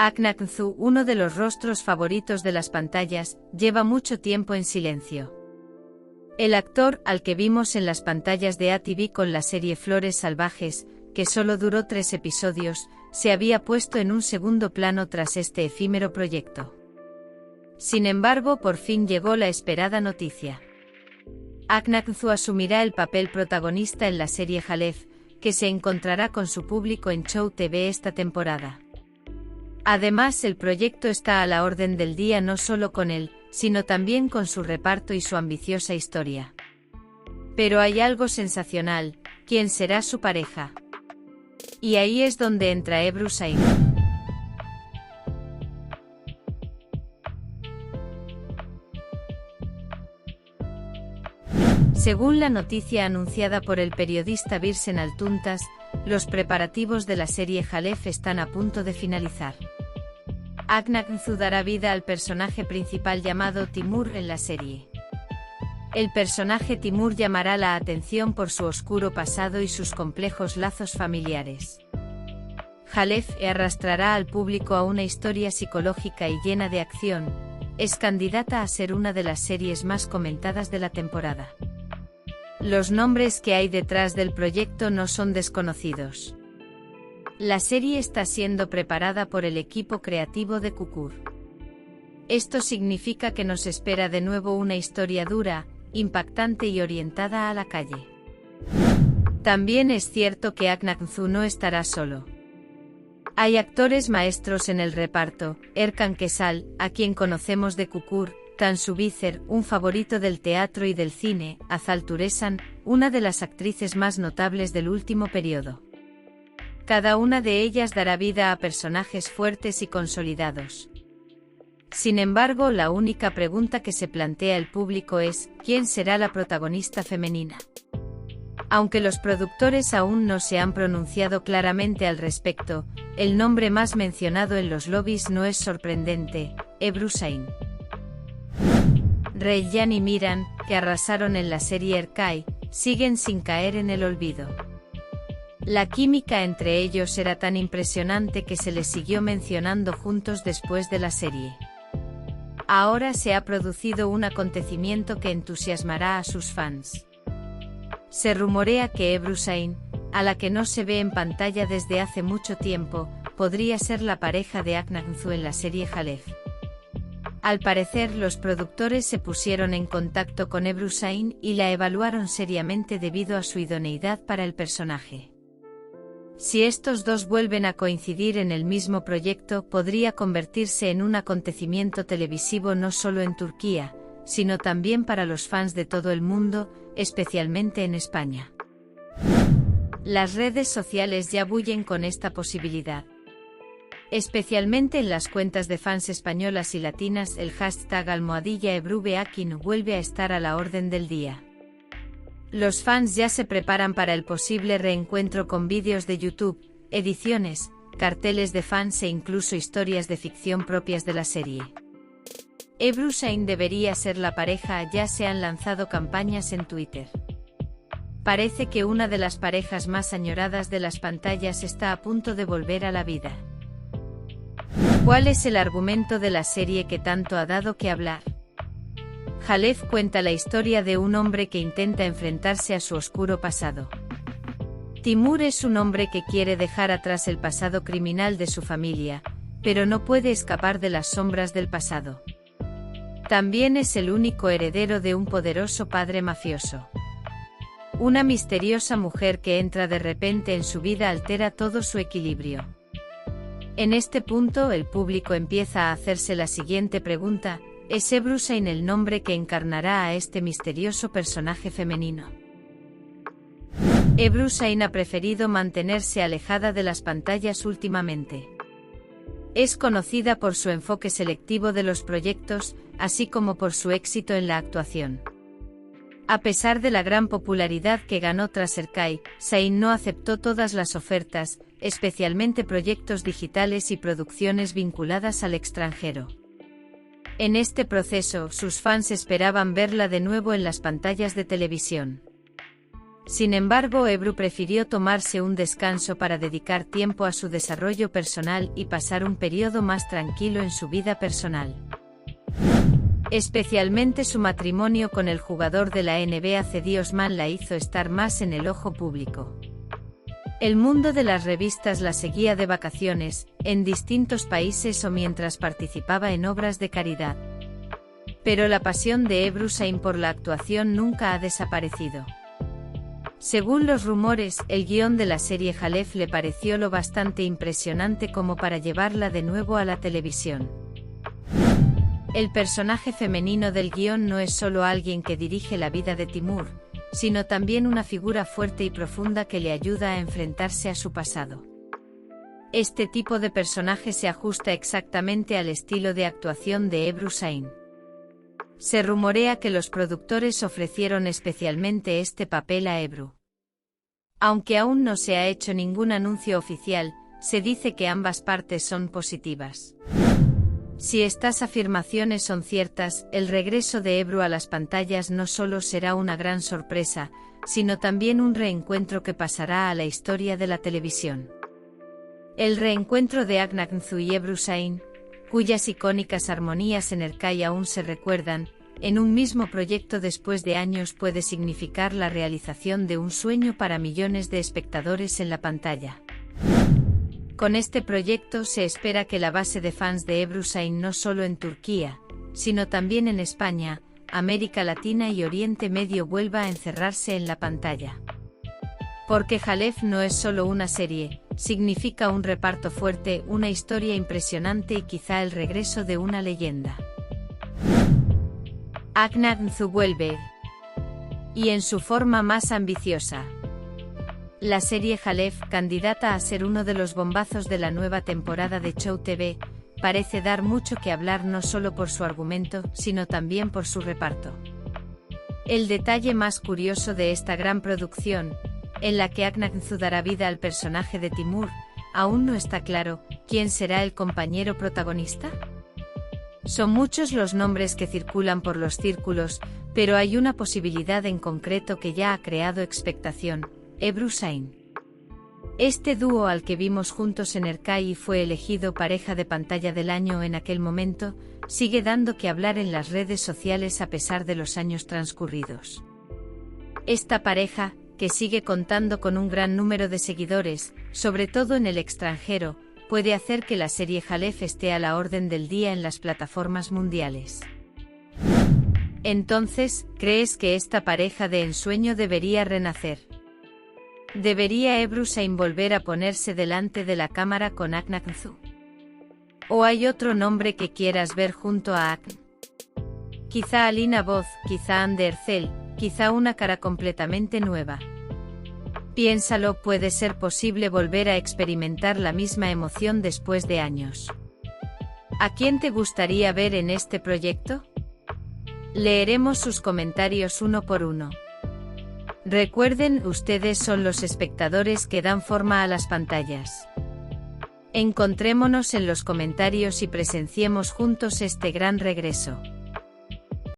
Aknakzu, uno de los rostros favoritos de las pantallas, lleva mucho tiempo en silencio. El actor, al que vimos en las pantallas de ATV con la serie Flores Salvajes, que solo duró 3 episodios, se había puesto en un segundo plano tras este efímero proyecto. Sin embargo, por fin llegó la esperada noticia. Aknakzu asumirá el papel protagonista en la serie Jalef, que se encontrará con su público en Show TV esta temporada. Además, el proyecto está a la orden del día no solo con él, sino también con su reparto y su ambiciosa historia. Pero hay algo sensacional: ¿quién será su pareja? Y ahí es donde entra Ebru Şahin. Según la noticia anunciada por el periodista Birsen Altuntaş, los preparativos de la serie Jalef están a punto de finalizar. Aknakzu dará vida al personaje principal llamado Timur en la serie. El personaje Timur llamará la atención por su oscuro pasado y sus complejos lazos familiares. Jalef arrastrará al público a una historia psicológica y llena de acción. Es candidata a ser una de las series más comentadas de la temporada. Los nombres que hay detrás del proyecto no son desconocidos. La serie está siendo preparada por el equipo creativo de Kukur. Esto significa que nos espera de nuevo una historia dura, impactante y orientada a la calle. También es cierto que Aknakzu no estará solo. Hay actores maestros en el reparto: Erkan Kesal, a quien conocemos de Kukur; Tansu Bizer, un favorito del teatro y del cine; Azal Turesan, una de las actrices más notables del último periodo. Cada una de ellas dará vida a personajes fuertes y consolidados. Sin embargo, la única pregunta que se plantea el público es: ¿quién será la protagonista femenina? Aunque los productores aún no se han pronunciado claramente al respecto, el nombre más mencionado en los lobbies no es sorprendente: Ebru Şahin. Reyyan y Miran, que arrasaron en la serie Erkay, siguen sin caer en el olvido. La química entre ellos era tan impresionante que se les siguió mencionando juntos después de la serie. Ahora se ha producido un acontecimiento que entusiasmará a sus fans. Se rumorea que Ebru Şahin, a la que no se ve en pantalla desde hace mucho tiempo, podría ser la pareja de Aknakzu en la serie Jalef. Al parecer, los productores se pusieron en contacto con Ebru Şahin y la evaluaron seriamente debido a su idoneidad para el personaje. Si estos dos vuelven a coincidir en el mismo proyecto, podría convertirse en un acontecimiento televisivo no solo en Turquía, sino también para los fans de todo el mundo, especialmente en España. Las redes sociales ya bullen con esta posibilidad. Especialmente en las cuentas de fans españolas y latinas, el hashtag #EbruBeakin vuelve a estar a la orden del día. Los fans ya se preparan para el posible reencuentro con vídeos de YouTube, ediciones, carteles de fans e incluso historias de ficción propias de la serie. Ebru Şahin debería ser la pareja. Ya se han lanzado campañas en Twitter. Parece que una de las parejas más añoradas de las pantallas está a punto de volver a la vida. ¿Cuál es el argumento de la serie que tanto ha dado que hablar? Jalef cuenta la historia de un hombre que intenta enfrentarse a su oscuro pasado. Timur es un hombre que quiere dejar atrás el pasado criminal de su familia, pero no puede escapar de las sombras del pasado. También es el único heredero de un poderoso padre mafioso. Una misteriosa mujer que entra de repente en su vida altera todo su equilibrio. En este punto, el público empieza a hacerse la siguiente pregunta: ¿es Ebru Şahin el nombre que encarnará a este misterioso personaje femenino? Ebru Şahin ha preferido mantenerse alejada de las pantallas últimamente. Es conocida por su enfoque selectivo de los proyectos, así como por su éxito en la actuación. A pesar de la gran popularidad que ganó tras Erkay, Şahin no aceptó todas las ofertas, especialmente proyectos digitales y producciones vinculadas al extranjero. En este proceso, sus fans esperaban verla de nuevo en las pantallas de televisión. Sin embargo, Ebru prefirió tomarse un descanso para dedicar tiempo a su desarrollo personal y pasar un periodo más tranquilo en su vida personal. Especialmente su matrimonio con el jugador de la NBA Cedi Osman la hizo estar más en el ojo público. El mundo de las revistas la seguía de vacaciones, en distintos países o mientras participaba en obras de caridad. Pero la pasión de Ebru Sain por la actuación nunca ha desaparecido. Según los rumores, el guión de la serie Jalef le pareció lo bastante impresionante como para llevarla de nuevo a la televisión. El personaje femenino del guión no es solo alguien que dirige la vida de Timur, sino también una figura fuerte y profunda que le ayuda a enfrentarse a su pasado. Este tipo de personaje se ajusta exactamente al estilo de actuación de Ebru Sain. Se rumorea que los productores ofrecieron especialmente este papel a Ebru. Aunque aún no se ha hecho ningún anuncio oficial, se dice que ambas partes son positivas. Si estas afirmaciones son ciertas, el regreso de Ebru a las pantallas no solo será una gran sorpresa, sino también un reencuentro que pasará a la historia de la televisión. El reencuentro de Aknagthnzu y Ebru Sain, cuyas icónicas armonías en Erkai aún se recuerdan, en un mismo proyecto después de años puede significar la realización de un sueño para millones de espectadores en la pantalla. Con este proyecto se espera que la base de fans de Ebru Sain no solo en Turquía, sino también en España, América Latina y Oriente Medio vuelva a encerrarse en la pantalla. Porque Jalef no es solo una serie, significa un reparto fuerte, una historia impresionante y quizá el regreso de una leyenda. Aknagthnzu vuelve. Y en su forma más ambiciosa. La serie Jalef, candidata a ser uno de los bombazos de la nueva temporada de Show TV, parece dar mucho que hablar no solo por su argumento, sino también por su reparto. El detalle más curioso de esta gran producción, en la que Aknagthnzu dará vida al personaje de Timur, aún no está claro, ¿quién será el compañero protagonista? Son muchos los nombres que circulan por los círculos, pero hay una posibilidad en concreto que ya ha creado expectación: Ebru Sain. Este dúo al que vimos juntos en Erkai y fue elegido pareja de pantalla del año en aquel momento, sigue dando que hablar en las redes sociales a pesar de los años transcurridos. Esta pareja, que sigue contando con un gran número de seguidores, sobre todo en el extranjero, puede hacer que la serie Jalef esté a la orden del día en las plataformas mundiales. Entonces, ¿crees que esta pareja de ensueño debería renacer? ¿Debería Ebru Sain volver a ponerse delante de la cámara con Aknagthnzu? ¿O hay otro nombre que quieras ver junto a Akn? Quizá Alina Voz, quizá Hande Erçel, quizá una cara completamente nueva. Piénsalo, puede ser posible volver a experimentar la misma emoción después de años. ¿A quién te gustaría ver en este proyecto? Leeremos sus comentarios uno por uno. Recuerden, ustedes son los espectadores que dan forma a las pantallas. Encontrémonos en los comentarios y presenciemos juntos este gran regreso.